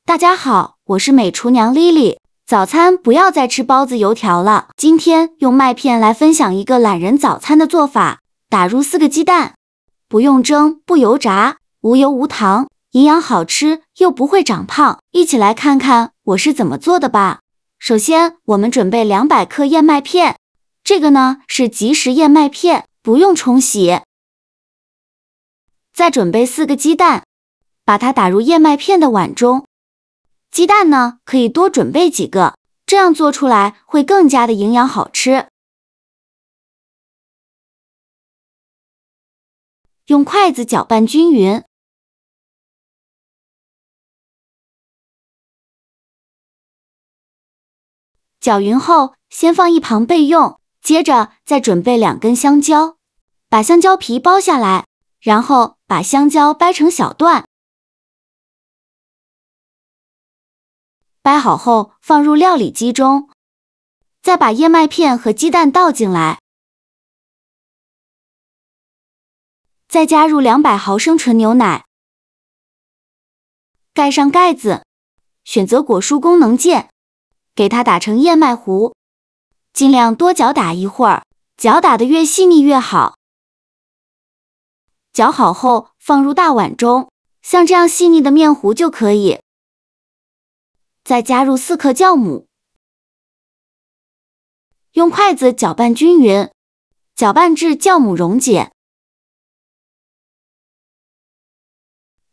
大家好，我是美厨娘 Lily。早餐不要再吃包子油条了，今天用麦片来分享一个懒人早餐的做法。打入4个鸡蛋，不用蒸，不油炸，无油无糖，营养好吃又不会长胖。一起来看看我是怎么做的吧。首先，我们准备200克燕麦片，这个呢是即食燕麦片，不用冲洗。再准备4个鸡蛋，把它打入燕麦片的碗中。鸡蛋呢，可以多准备几个，这样做出来会更加的营养好吃。用筷子搅拌均匀。搅匀后，先放一旁备用，接着再准备2根香蕉，把香蕉皮剥下来，然后把香蕉掰成小段。掰好后放入料理机中，再把燕麦片和鸡蛋倒进来，再加入200毫升纯牛奶，盖上盖子，选择果蔬功能键，给它打成燕麦糊，尽量多搅打一会儿，搅打得越细腻越好。搅好后放入大碗中，像这样细腻的面糊就可以。再加入4克酵母，用筷子搅拌均匀，搅拌至酵母溶解。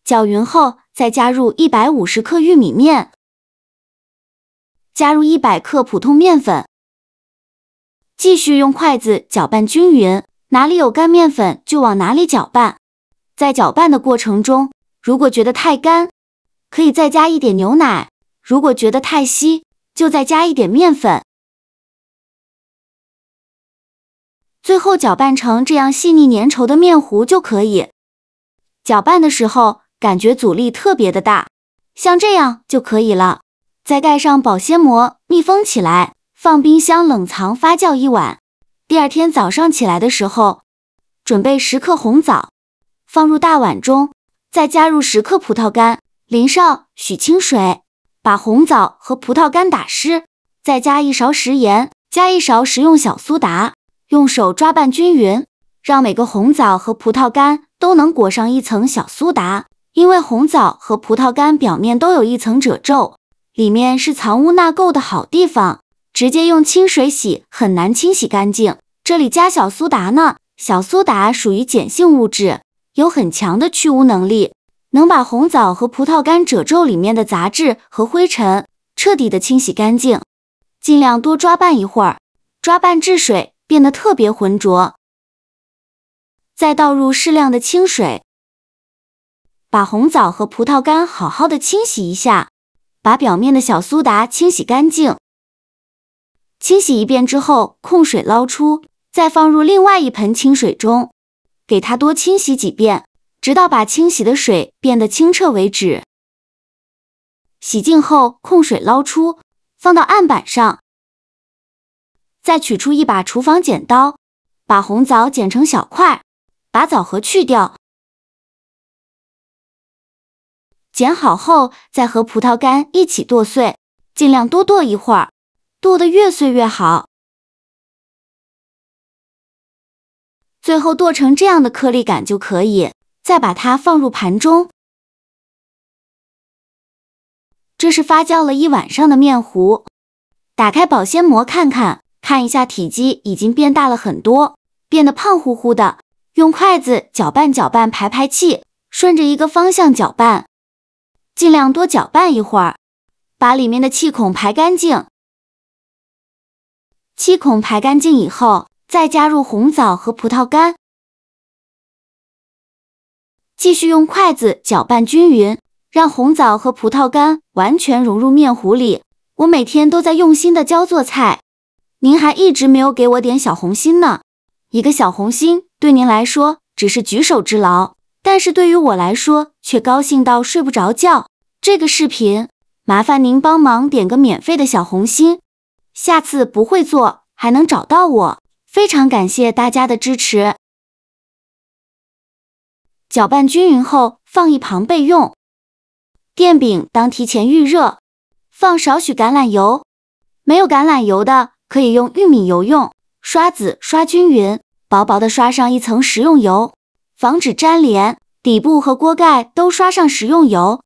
搅匀后，再加入150克玉米面，加入100克普通面粉，继续用筷子搅拌均匀，哪里有干面粉就往哪里搅拌。在搅拌的过程中，如果觉得太干，可以再加一点牛奶。如果觉得太稀，就再加一点面粉。最后搅拌成这样细腻粘稠的面糊就可以。搅拌的时候，感觉阻力特别的大，像这样就可以了。再盖上保鲜膜，密封起来，放冰箱冷藏发酵1晚。第二天早上起来的时候，准备10克红枣，放入大碗中，再加入10克葡萄干，淋上许清水。把红枣和葡萄干打湿，再加1勺食盐，加1勺食用小苏打，用手抓拌均匀，让每个红枣和葡萄干都能裹上一层小苏打。因为红枣和葡萄干表面都有一层褶皱，里面是藏污纳垢的好地方，直接用清水洗很难清洗干净。这里加小苏打呢，小苏打属于碱性物质，有很强的去污能力。能把红枣和葡萄干褶皱里面的杂质和灰尘彻底的清洗干净。尽量多抓拌一会儿，抓拌至水变得特别浑浊。再倒入适量的清水，把红枣和葡萄干好好的清洗一下，把表面的小苏打清洗干净。清洗一遍之后，控水捞出，再放入另外一盆清水中，给它多清洗几遍。直到把清洗的水变得清澈为止。洗净后控水捞出，放到案板上。再取出一把厨房剪刀，把红枣剪成小块，把枣核去掉。剪好后再和葡萄干一起剁碎，尽量多剁一会儿，剁得越碎越好。最后剁成这样的颗粒感就可以。再把它放入盘中。这是发酵了1晚上的面糊，打开保鲜膜看看，看一下体积已经变大了很多，变得胖乎乎的。用筷子搅拌搅拌排排气，顺着一个方向搅拌，尽量多搅拌一会儿，把里面的气孔排干净。气孔排干净以后，再加入红枣和葡萄干。继续用筷子搅拌均匀，让红枣和葡萄干完全融入面糊里。我每天都在用心的教做菜，您还一直没有给我点小红心呢。1个小红心对您来说只是举手之劳，但是对于我来说却高兴到睡不着觉。这个视频麻烦您帮忙点个免费的小红心，下次不会做还能找到我。非常感谢大家的支持。搅拌均匀后放一旁备用。电饼当提前预热，放少许橄榄油。没有橄榄油的可以用玉米油用，刷子刷均匀，薄薄的刷上一层食用油，防止粘连。底部和锅盖都刷上食用油。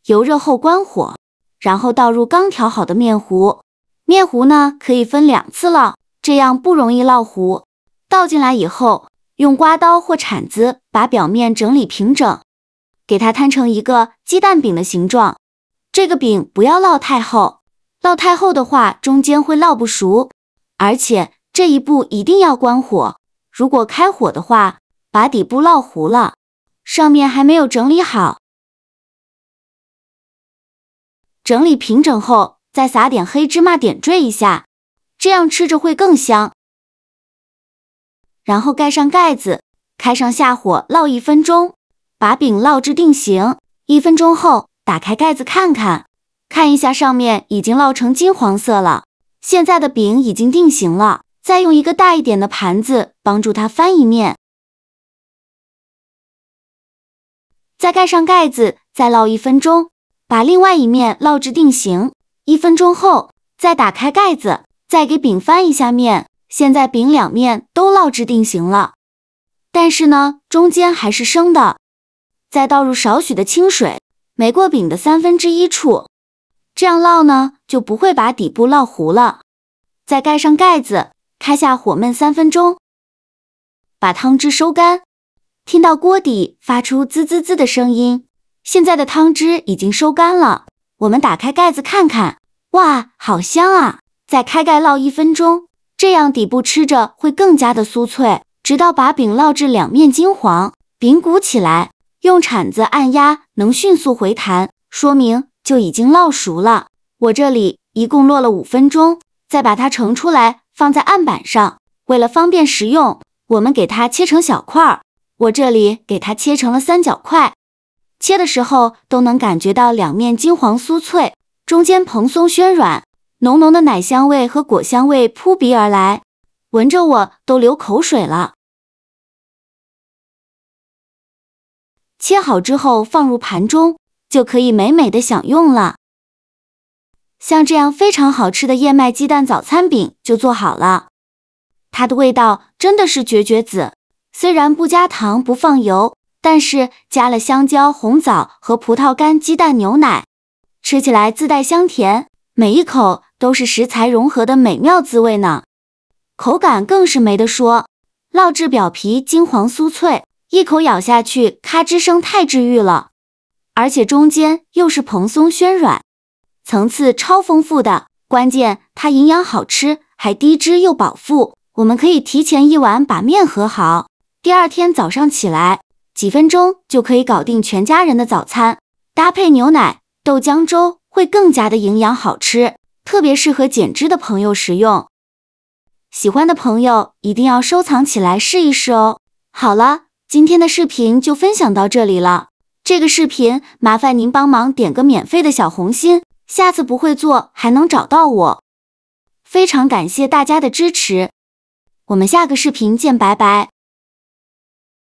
油热后关火，然后倒入刚调好的面糊。面糊呢可以分2次烙，这样不容易烙糊。倒进来以后，用刮刀或铲子把表面整理平整，给它摊成一个鸡蛋饼的形状。这个饼不要烙太厚，烙太厚的话中间会烙不熟，而且这一步一定要关火，如果开火的话，把底部烙糊了，上面还没有整理好。整理平整后，再撒点黑芝麻点缀一下，这样吃着会更香。然后盖上盖子，开上下火烙1分钟，把饼烙至定型。1分钟后，打开盖子看看，看一下上面已经烙成金黄色了，现在的饼已经定型了。再用一个大一点的盘子帮助它翻一面，再盖上盖子，再烙1分钟，把另外一面烙至定型。1分钟后，再打开盖子，再给饼翻一下面。现在饼2面都烙至定型了，但是呢，中间还是生的。再倒入少许的清水，没过饼的1/3处，这样烙呢就不会把底部烙糊了。再盖上盖子，开下火焖3分钟，把汤汁收干。听到锅底发出滋滋滋的声音，现在的汤汁已经收干了。我们打开盖子看看，哇，好香啊！再开盖烙1分钟，这样底部吃着会更加的酥脆，直到把饼烙至2面金黄，饼鼓起来，用铲子按压能迅速回弹，说明就已经烙熟了。我这里一共烙了5分钟，再把它盛出来放在案板上。为了方便食用，我们给它切成小块，我这里给它切成了3角块。切的时候都能感觉到2面金黄酥脆，中间蓬松暄软，浓浓的奶香味和果香味扑鼻而来，闻着我都流口水了。切好之后放入盘中，就可以美美的享用了。像这样非常好吃的燕麦鸡蛋早餐饼就做好了，它的味道真的是绝绝子。虽然不加糖不放油，但是加了香蕉、红枣和葡萄干鸡蛋牛奶，吃起来自带香甜，每一口都是食材融合的美妙滋味呢。口感更是没得说，烙制表皮金黄酥脆，一口咬下去咔吱声太治愈了，而且中间又是蓬松暄软，层次超丰富的，关键它营养好吃，还低脂又饱腹。我们可以提前1晚把面和好，第2天早上起来，几分钟就可以搞定全家人的早餐，搭配牛奶、豆浆粥会更加的营养好吃，特别适合减脂的朋友食用。喜欢的朋友一定要收藏起来试一试哦。好了，今天的视频就分享到这里了。这个视频麻烦您帮忙点个免费的小红心，下次不会做还能找到我。非常感谢大家的支持，我们下个视频见，拜拜。